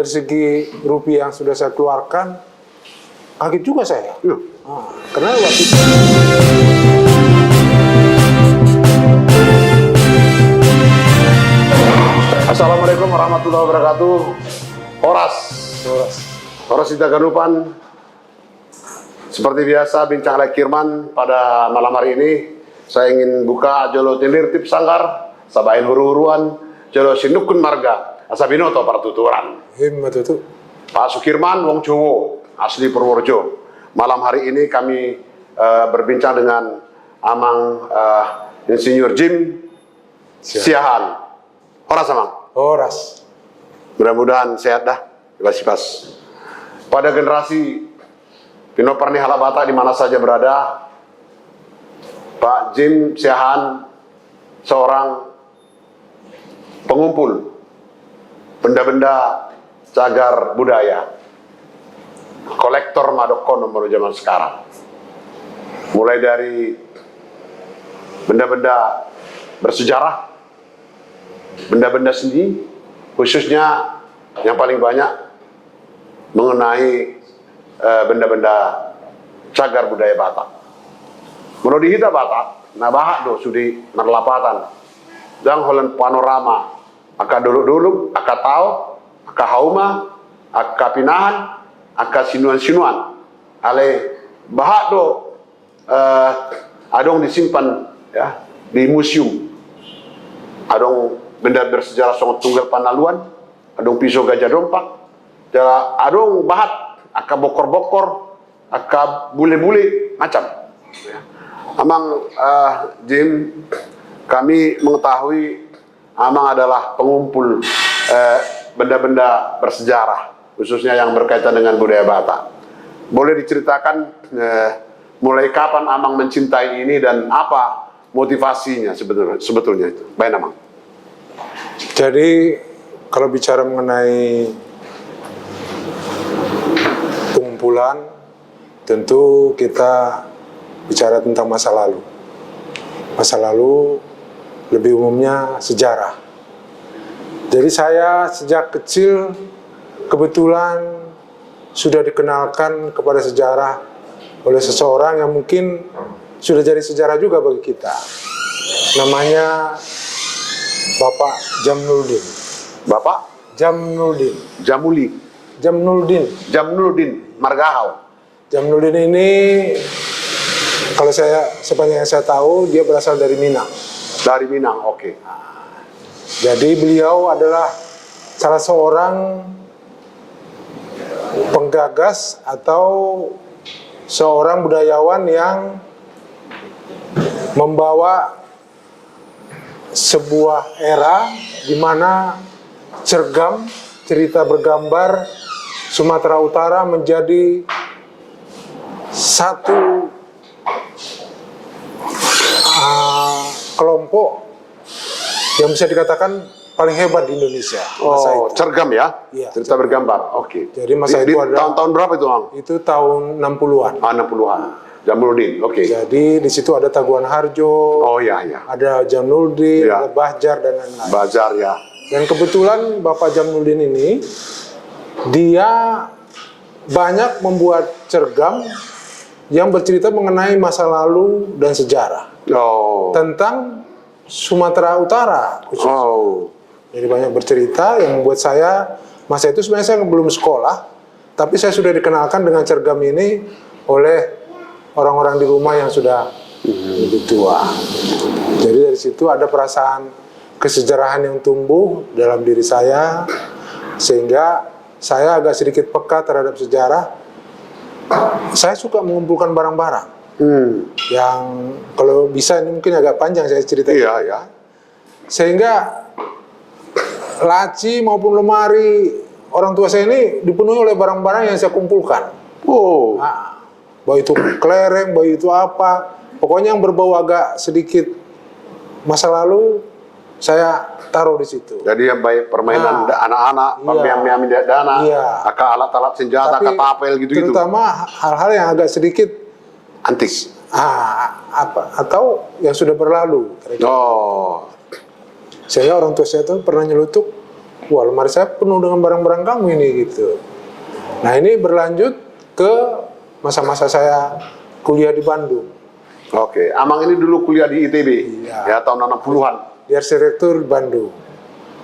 dari segi rupiah yang sudah saya keluarkan, kaget juga saya. Karena waktu itu Assalamualaikum warahmatullahi wabarakatuh. Horas Sitaganupan. Seperti biasa, bincang Lekirman pada malam hari ini saya ingin buka jolo telir tip sanggar sabain huru-huruan jolo sinukun marga asabinoto partuturan. hemat itu. Pak Sukirman Wong Jowo asli Purworejo. Malam hari ini kami berbincang dengan Amang Insinyur Jim Siahan. Horas Amang. Horas. Mudah-mudahan sehat dah, bebas-bebas. Pada generasi Pino Parni Halabata di mana saja berada, Pak Jim Siahan seorang pengumpul benda-benda cagar budaya, kolektor Madokon nomor zaman sekarang. Mulai dari benda-benda bersejarah, benda-benda seni, khususnya yang paling banyak mengenai benda-benda cagar budaya Batak. Menurut kita Batak, nah bahak do sudi merlapatan, dan holen panorama, aka dulu-dulu, aka tau, aka hauma, aka pinahan, aka sinuan-sinuan, ale bahak do adong disimpan ya di museum, adong benda bersejarah Songot Tunggal Panaluan, adong pisau gajah dompak, adong bahat, aka bokor-bokor, aka bule-bule, macam. Amang Jim, kami mengetahui Amang adalah pengumpul benda-benda bersejarah, khususnya yang berkaitan dengan budaya Batak. Boleh diceritakan mulai kapan Amang mencintai ini dan apa motivasinya sebetulnya itu? Baik Amang. Jadi kalau bicara mengenai pengumpulan, tentu kita bicara tentang masa lalu. Masa lalu lebih umumnya sejarah. Jadi saya sejak kecil kebetulan sudah dikenalkan kepada sejarah oleh seseorang yang mungkin sudah jadi sejarah juga bagi kita. Namanya Bapak Jamnuddin. Bapak Jamnuddin. Jamnuddin Margahau. Jamnuddin ini kalau sepanjang yang saya tahu dia berasal dari Minang. Dari Minang, oke. Jadi beliau adalah salah seorang penggagas atau seorang budayawan yang membawa sebuah era di mana cergam, cerita bergambar Sumatera Utara menjadi satu kelompok yang bisa dikatakan paling hebat di Indonesia. Oh, cergam ya? Iya, Cerita bergambar, oke. Jadi masa itu ada tahun-tahun berapa itu, Bang? Itu tahun 60-an. 60-an. Jamnuddin, oke. Jadi di situ ada Taguan Harjo, Oh iya, iya. ada Jamnuddin, Ya. ada Bahjar dan lain-lain. Bazar ya. Dan kebetulan Bapak Jamnuddin ini dia banyak membuat cergam yang bercerita mengenai masa lalu dan sejarah Oh. tentang Sumatera Utara khususnya. Oh. Jadi banyak bercerita yang membuat saya, masa itu sebenarnya saya belum sekolah, tapi saya sudah dikenalkan dengan cergam ini oleh orang-orang di rumah yang sudah lebih tua. Jadi dari situ ada perasaan kesejarahan yang tumbuh dalam diri saya, sehingga saya agak sedikit peka terhadap sejarah. Saya suka mengumpulkan barang-barang yang kalau bisa ini mungkin agak panjang saya cerita. Iya, ya. Sehingga laci maupun lemari orang tua saya ini dipenuhi oleh barang-barang yang saya kumpulkan. Oh. Nah, baik itu kelereng, baik itu apa, pokoknya yang berbau agak sedikit masa lalu saya taruh di situ. Jadi yang baik permainan anak-anak, pemiam-miam dana, aka alat-alat senjata, aka tapel gitu-gitu. Terutama hal-hal yang agak sedikit antik. Atau yang sudah berlalu. Oh. Saya orang tua saya tuh pernah nyelutuk wah lemari saya penuh dengan barang-barang kamu ini gitu. Nah ini berlanjut ke masa-masa saya kuliah di Bandung. Oke, Amang ini dulu kuliah di ITB, Iya. ya tahun 60-an. Di arsitektur Bandung.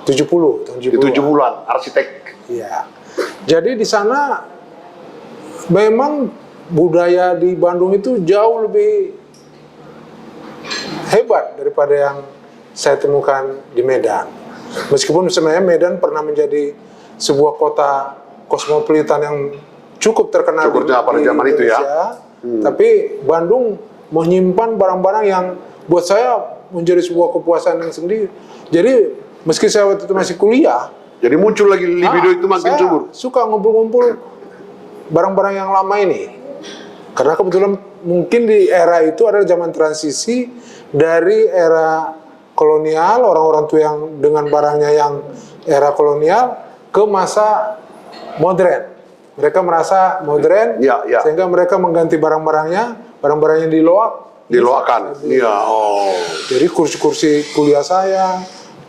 70 tahun Di 70-an, arsitek. Iya. Jadi di sana memang budaya di Bandung itu jauh lebih hebat daripada yang saya temukan di Medan. Meskipun sebenarnya Medan pernah menjadi sebuah kota kosmopolitan yang cukup terkenal Cukup pada zaman itu ya. Tapi Bandung menyimpan barang-barang yang buat saya menjadi sebuah kepuasan yang sendiri. Jadi meski saya waktu itu masih kuliah, Jadi muncul lagi libido itu makin saya subur. suka ngumpul-ngumpul barang-barang yang lama ini. Karena kebetulan mungkin di era itu adalah zaman transisi dari era kolonial, orang-orang tua yang dengan barangnya yang era kolonial ke masa modern. Mereka merasa modern, Ya, ya. sehingga mereka mengganti barang-barangnya, barang-barangnya Diloakan. Iya, oh. jadi kursi-kursi kuliah saya,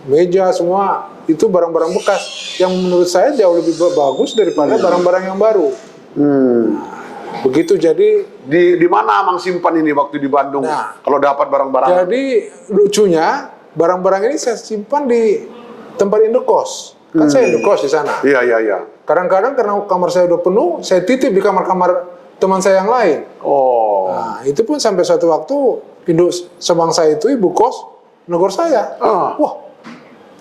meja semua itu barang-barang bekas yang menurut saya jauh lebih bagus daripada barang-barang yang baru. Begitu jadi. Di mana Amang simpan ini waktu di Bandung? Nah. Kalau dapat barang-barang. Jadi lucunya barang-barang ini saya simpan di tempat indekos. Kan saya indekos di sana. Iya, iya, iya. Kadang-kadang karena kamar saya udah penuh, saya titip di kamar-kamar teman saya yang lain. Oh. Nah, itu pun sampai suatu waktu induk sebangsa itu ibu kos negur saya. Wah,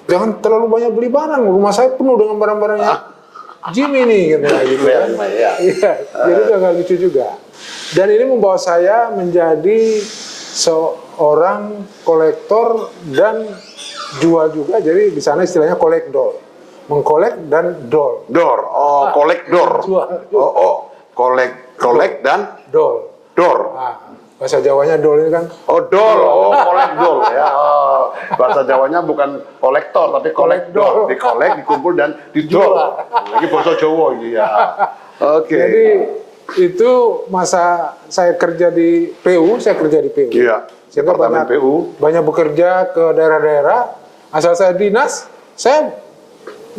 jangan terlalu banyak beli barang. Rumah saya penuh dengan barang-barangnya Jimmy nih, gitu. Iya. Iya, jadi agak lucu juga. Dan ini membawa saya menjadi seorang kolektor dan jual juga. Jadi di sana istilahnya kolektor, mengkolek dan dol. Kolektor. Jual. Kolek dan Dol. dor. Nah, bahasa Jawanya dol ini kan. Dol. Kolekdol ya. Bahasa Jawanya bukan kolektor tapi kolekdor. Dikolek, dikumpul dan didol. Lagi bahasa Jawa iya. Oke. Jadi itu masa saya kerja di PU, Iya. Sehingga Departemen banyak bekerja ke daerah-daerah. Asal saya dinas, saya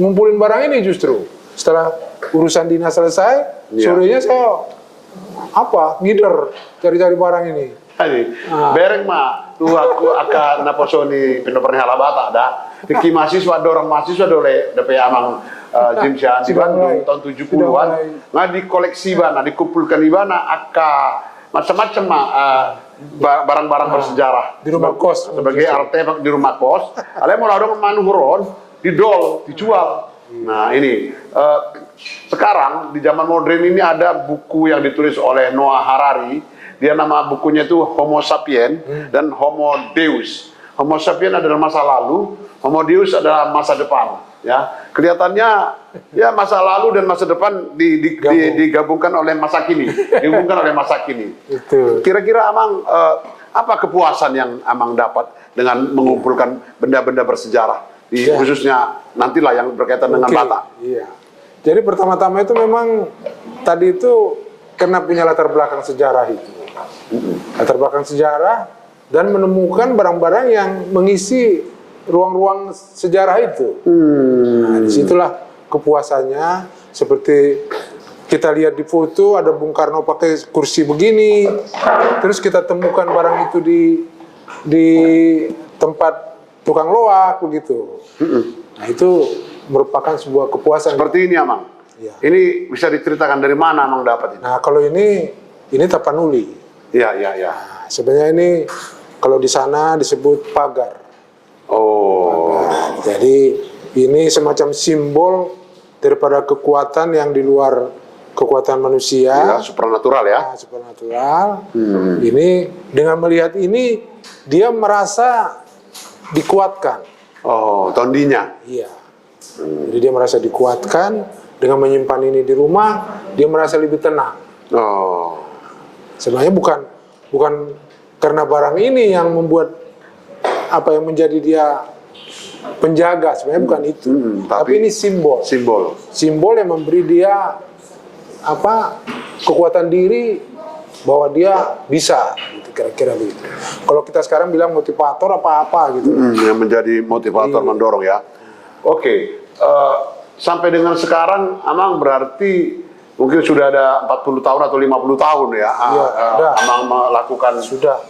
ngumpulin barang ini justru. Setelah urusan dinas selesai, Iya. sorenya saya ngider cari-cari barang ini. Bereng mah tuh aku akan naposoni penopernya halabata dah. Diki mahasiswa dorong mahasiswa dole DP Amang Jimsian di Bandung tahun 70-an. Nah dikoleksi bana, dikumpulkan di bana macam-macam barang-barang bersejarah Di rumah kos. sebagai artefak di rumah kos. Ale mau dong manuhuron didol, dijual. Nah ini sekarang di zaman modern ini ada buku yang ditulis oleh Noah Harari. Dia nama bukunya itu Homo Sapien dan Homo Deus. Homo Sapien adalah masa lalu, Homo Deus adalah masa depan. Ya, kelihatannya ya masa lalu dan masa depan digabungkan oleh masa kini, Itu. Kira-kira Amang apa kepuasan yang Amang dapat dengan mengumpulkan benda-benda bersejarah, khususnya nantilah yang berkaitan dengan Batak? Iya. Jadi pertama-tama itu memang tadi itu karena punya latar belakang sejarah itu. Latar belakang sejarah dan menemukan barang-barang yang mengisi ruang-ruang sejarah itu. Nah, disitulah kepuasannya. Seperti kita lihat di foto ada Bung Karno pakai kursi begini, terus kita temukan barang itu di tempat tukang loak begitu. Nah itu merupakan sebuah kepuasan. Seperti ini Amang. Ya. Ini bisa diceritakan dari mana Amang dapat ini? Nah kalau ini tapanuli. Iya. Nah, sebenarnya ini kalau di sana disebut pagar. Nah, jadi ini semacam simbol daripada kekuatan yang di luar kekuatan manusia. Ya, supranatural ya. Nah, supernatural. Ini dengan melihat ini dia merasa dikuatkan. Tondinya. Iya. Jadi dia merasa dikuatkan dengan menyimpan ini di rumah, dia merasa lebih tenang. Sebenarnya bukan karena barang ini yang membuat apa yang menjadi dia penjaga, sebenarnya bukan itu. Tapi ini simbol yang memberi dia kekuatan diri bahwa dia bisa, gitu, kira-kira begitu. Kalau kita sekarang bilang motivator apa-apa gitu. Yang menjadi motivator mendorong ya. Oke, sampai dengan sekarang Amang berarti mungkin sudah ada 40 tahun atau 50 tahun ya, Amang melakukan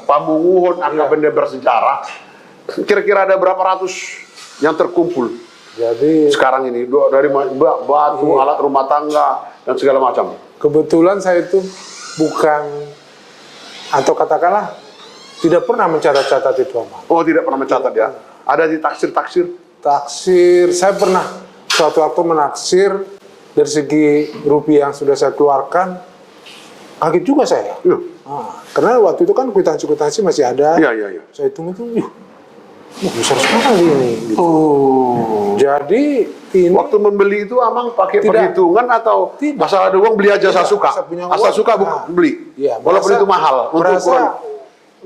pamungguhun angka benda bersejarah. Kira-kira ada berapa ratus yang terkumpul Jadi sekarang ini, dari batu, alat rumah tangga dan segala macam. kebetulan saya itu bukan, atau katakanlah tidak pernah mencatat-catat itu, Amang. Oh, tidak pernah mencatat ya? Ada di taksir-taksir? Taksir, saya pernah suatu waktu menaksir dari segi rupiah yang sudah saya keluarkan, kaget juga saya. Iya. Karena waktu itu kan kwitansi-kwitansi masih ada. Iya. Saya hitung-hitung, besar sekali ini. Gitu. Oh. Jadi ini Waktu membeli itu Amang pakai Tidak. perhitungan atau Tidak. masalah ada uang beli aja asal suka? asal punya Asal uang. suka beli? Iya, Walaupun merasa- itu mahal? Untuk merasa ukuran.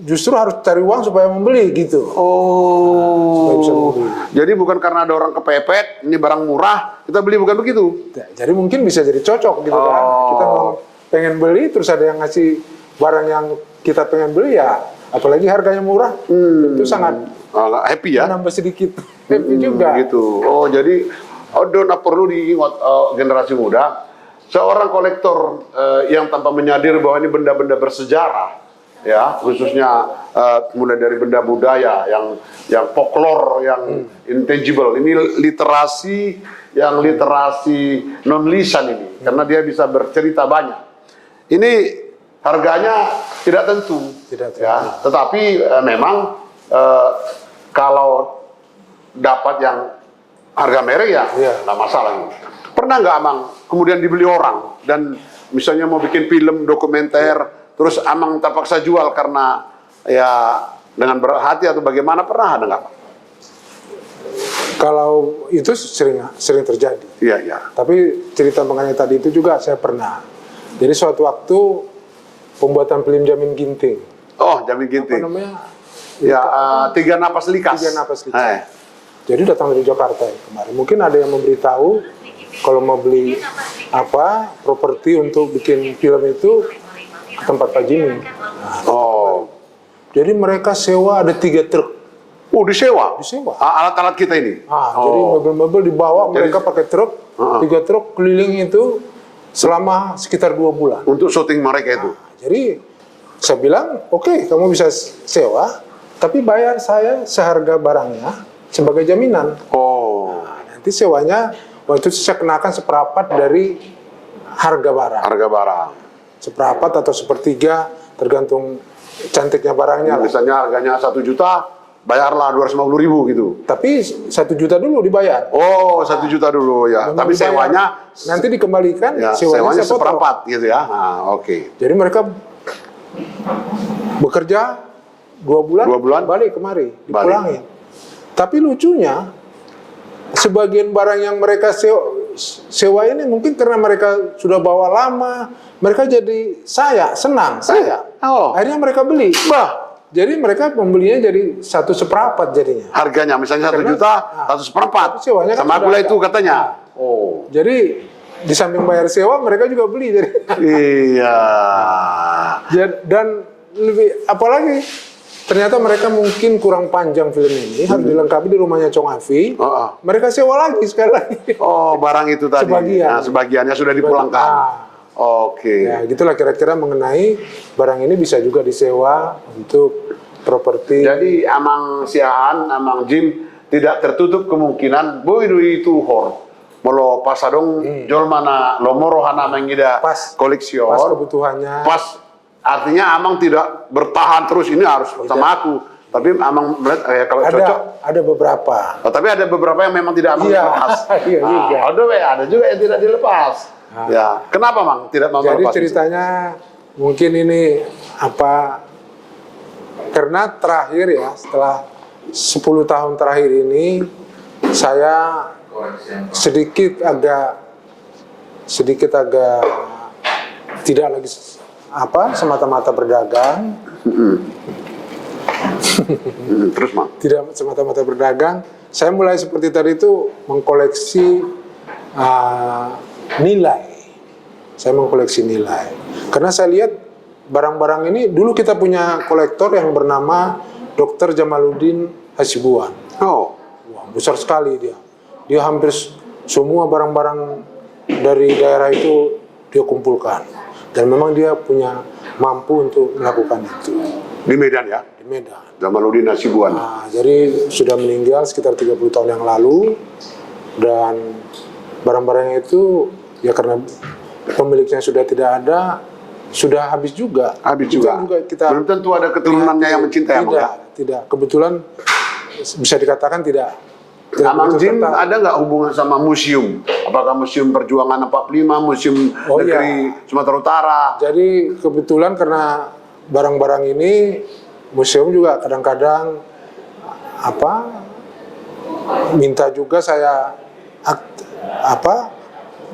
justru harus cari uang supaya membeli gitu. Supaya bisa Oh. membeli. Jadi bukan karena ada orang kepepet, ini barang murah, kita beli, bukan begitu? Jadi mungkin bisa jadi cocok gitu kan. Kita mau pengen beli terus ada yang ngasih barang yang kita pengen beli ya, apalagi harganya murah, itu sangat Happy ya? menambah sedikit happy juga. Gitu. Oh, jadi perlu diingat generasi muda, seorang kolektor yang tanpa menyadir bahwa ini benda-benda bersejarah, ya, khususnya mulai dari benda budaya yang folklore, yang intangible. Ini literasi yang literasi non lisan ini, karena dia bisa bercerita banyak. Ini harganya tidak tentu, ya, tetapi memang kalau dapat yang harga merek ya nggak masalah. Pernah nggak Amang kemudian dibeli orang dan misalnya mau bikin film dokumenter, terus Amang terpaksa jual karena ya dengan berat hati atau bagaimana, pernah ada nggak? Kalau itu sering terjadi. Iya. Tapi cerita mengenai tadi itu juga saya pernah. Jadi suatu waktu pembuatan film Jamin Ginting. Oh, Jamin Apa Ginting. namanya? Ya, Tiga Napas Likas. Tiga Napas Likas. Jadi datang dari Jakarta ya, kemarin. Mungkin ada yang memberitahu kalau mau beli properti untuk bikin film itu ke tempat Pak Jimmy. Oh. Jadi mereka sewa ada 3 truk. Oh, disewa? Disewa. Alat-alat kita ini? Jadi mobil-mobil dibawa, mereka pakai truk, 3 truk keliling itu selama sekitar 2 bulan. Untuk syuting mereka itu? Jadi saya bilang, oke, kamu bisa sewa, tapi bayar saya seharga barangnya sebagai jaminan. Oh. Nanti sewanya, waktu itu saya kenakan seperempat dari harga barang. Harga barang. Seperempat atau sepertiga, tergantung cantiknya barangnya. Misalnya harganya 1 juta, bayarlah 250.000 gitu. Tapi 1 juta dulu dibayar. Oh, 1 juta dulu ya. Memang Tapi dibayar. sewanya Nanti dikembalikan, ya, sewanya sewanya saya potong. seperempat gitu ya. Nah, oke. Jadi mereka bekerja 2 bulan, 2 bulan, balik kemari, dipulangin. Tapi lucunya, sebagian barang yang mereka sewa ini mungkin karena mereka sudah bawa lama, mereka jadi senang. Oh. Akhirnya mereka beli. Bah, Jadi mereka pembelinya jadi 1/4 jadinya. harganya misalnya 1 Karena- juta, 1/4. Tapi sewanya kan Sama sudah gula ada. itu katanya. Oh. Jadi di samping bayar sewa, mereka juga beli. Jadi Iya. dan lebih apalagi ternyata mereka mungkin kurang panjang film ini, harus dilengkapi di rumahnya Chong Afi. Mereka sewa lagi sekali lagi. Oh, barang itu tadi. Sebagian. Nah, sebagiannya sudah dipulangkan. Oke. Ya, gitulah kira-kira mengenai barang ini bisa juga disewa untuk properti. Jadi Amang Siaan, Amang Jim tidak tertutup kemungkinan boy itu hor. Molo pasadong jol mana lomoro hana mengida Pas koleksi pas kebutuhannya. Pas artinya Amang tidak bertahan terus ini harus sama aku. Tapi Amang melihat kalau cocok. Ada beberapa. Oh, tapi ada beberapa yang memang tidak Amang Iya. lepas. Iya juga. Ada juga yang tidak dilepas. Ya, kenapa Mang tidak mau Jadi melepas? ceritanya mungkin ini karena terakhir ya, setelah 10 tahun terakhir ini saya sedikit agak tidak lagi semata-mata berdagang. Terus Mang. Tidak semata-mata berdagang, saya mulai seperti tadi itu mengkoleksi nilai. Saya mengkoleksi nilai. Karena saya lihat barang-barang ini, dulu kita punya kolektor yang bernama Dr. Jamaluddin Hasibuan. Oh. Wah, besar sekali dia. Dia hampir semua barang-barang dari daerah itu dia kumpulkan. Dan memang dia punya mampu untuk melakukan itu. Di Medan ya? Di Medan. Jamaluddin Hasibuan. Nah, jadi sudah meninggal sekitar 30 tahun yang lalu. Dan barang-barangnya itu ya karena pemiliknya sudah tidak ada, sudah habis juga. Habis Itu juga. kita Belum tentu ada keturunannya yang mencintai Amang. Tidak. Kebetulan bisa dikatakan tidak. Amang begitu Jim tertarik. ada nggak hubungan sama museum? Apakah Museum Perjuangan 45, Museum Negeri Sumatera Utara? Jadi kebetulan karena barang-barang ini museum juga kadang-kadang minta juga saya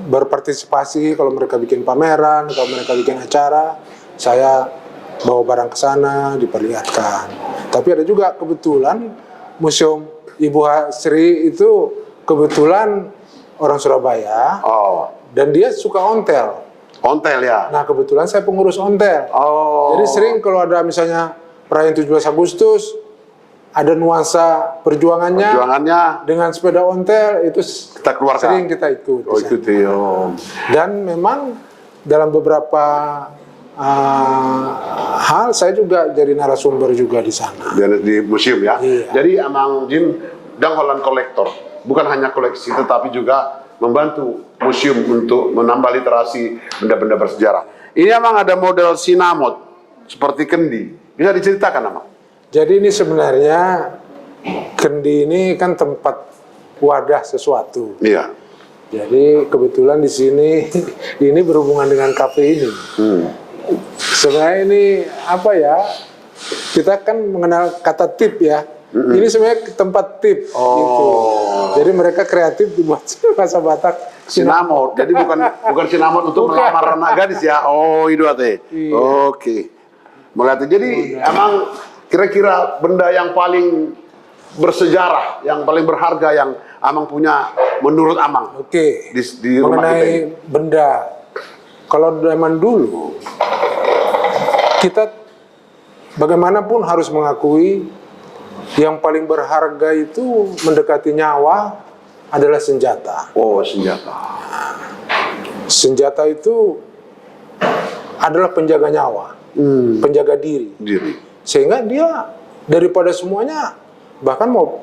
berpartisipasi kalau mereka bikin pameran, kalau mereka bikin acara, saya bawa barang ke sana diperlihatkan. Tapi ada juga kebetulan museum Ibu Sri itu kebetulan orang Surabaya Oh, dan dia suka ontel. ontel ya? Nah kebetulan saya pengurus ontel. Oh. Jadi sering kalau ada misalnya perayaan 17 Agustus, ada nuansa perjuangannya dengan sepeda ontel itu Kita keluarkan. sering kita ikut. Oh, ikuti. Oh. Dan memang dalam beberapa hal saya juga jadi narasumber juga di sana. Di museum ya? Iya. Jadi Amang Jim Dangholan kolektor. Bukan hanya koleksi, tetapi juga membantu museum untuk menambah literasi benda-benda bersejarah. Ini Amang ada model sinamot, seperti kendi. Bisa diceritakan Amang? Jadi ini sebenarnya kendi ini kan tempat wadah sesuatu. Iya. Jadi kebetulan di sini ini berhubungan dengan kafe ini. Sebenarnya ini kita kan mengenal kata tip ya. Ini sebenarnya tempat tip gitu. Jadi mereka kreatif dibuat bahasa Batak Sinamot. Jadi bukan sinamot untuk melamar anak gadis ya. Oh, itu ate. Iya. Oke. Melati. Jadi emang kira-kira benda yang paling bersejarah, yang paling berharga yang Amang punya menurut Amang. Oke. Di rumah kita mengenai ini. benda, kalau zaman dulu kita bagaimanapun harus mengakui yang paling berharga itu mendekati nyawa adalah senjata. Oh, senjata. Senjata itu adalah penjaga nyawa, penjaga diri. Sehingga dia daripada semuanya, bahkan mau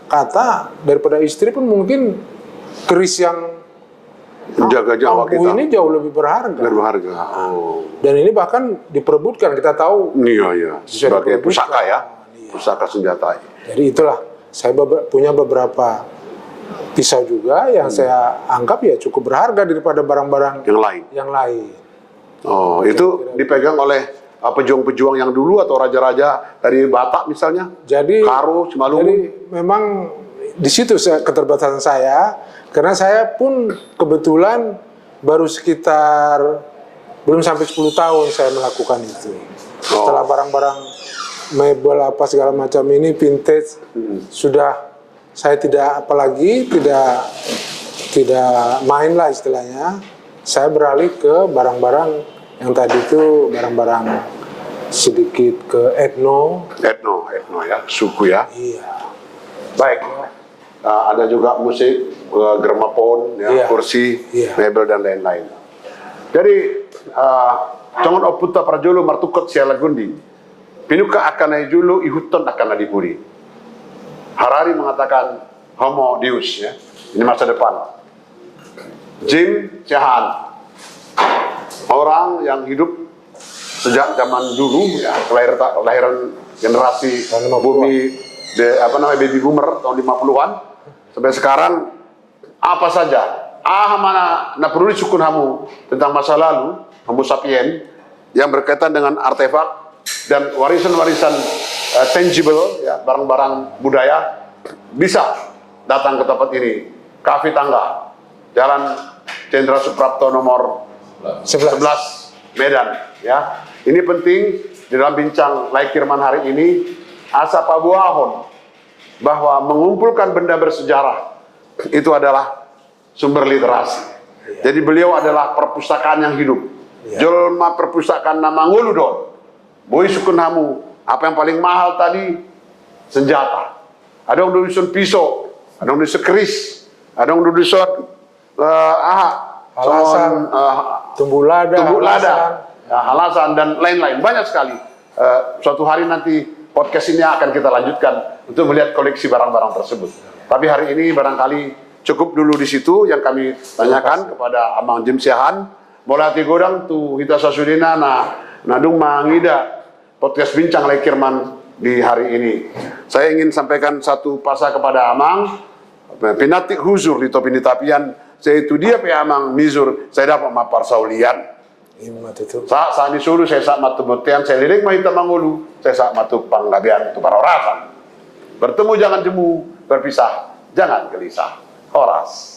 kata daripada istri pun mungkin keris yang Menjaga nyawa ampuh kita. ini jauh lebih berharga. Berharga. Oh. Dan ini bahkan diperebutkan, kita tahu. Iya. Bisa Sebagai diperebutkan. pusaka ya. Iya. Pusaka senjata. Jadi itulah, saya punya beberapa pisau juga yang saya anggap ya cukup berharga daripada barang-barang Yang lain. lain. Itu dipegang oleh pejuang-pejuang yang dulu atau raja-raja dari Batak misalnya? Jadi Karo, Simalungun? Jadi memang di situ keterbatasan saya, karena saya pun kebetulan baru sekitar belum sampai 10 tahun saya melakukan itu. Setelah barang-barang mebel apa segala macam ini vintage sudah saya tidak main lah istilahnya. Saya beralih ke barang-barang yang tadi itu barang-barang sedikit ke etno ya, suku ya. Iya. Baik. Ada juga musik, gramafon, ya, Iya. kursi, Iya. mebel dan lain-lain. Jadi, jangan oputa prajolo martukot sialagundi. Pinuka akan julu ihuton akan adipuri. Harari mengatakan homo deus ya. Ini masa depan. Jim Chahan, orang yang hidup sejak zaman dulu ya, kelahiran generasi bumi baby boomer tahun 50-an sampai sekarang, apa saja mana perlu sukun hamu tentang masa lalu homo sapien yang berkaitan dengan artefak dan warisan-warisan tangible ya, barang-barang budaya, bisa datang ke tempat ini. Kafe Tangga, Jalan Jenderal Suprapto nomor 11 Medan ya. Ini penting di dalam bincang Laikirman hari ini. Asa Pabuahon bahwa mengumpulkan benda bersejarah itu adalah sumber literasi. Jadi beliau adalah perpustakaan yang hidup. Jolma perpustakaan nama nguludon. Boy sukun hamu, apa yang paling mahal tadi? Senjata. Ada yang dusun pisau, ada yang dusun keris, ada yang dusun Halasan, tumbuh lada, halasan dan lain-lain, banyak sekali. Suatu hari nanti podcast ini akan kita lanjutkan untuk melihat koleksi barang-barang tersebut. Tapi hari ini barangkali cukup dulu di situ yang kami tanyakan kepada Amang Jemsiahan. Molati godang tu hita sasudina nadung mangida podcast bincang lekirman di hari ini. Saya ingin sampaikan satu pasal kepada Amang, pinatik huzur di topi tapian. Saya itu dia pe Amang mizur, saya dapat mapar saulian. Saat disuruh saya sak matu botean, saya lirik mahita mangulu, saya sak matu panggabean tu para orasan. Bertemu jangan jemu, berpisah jangan gelisah. Horas.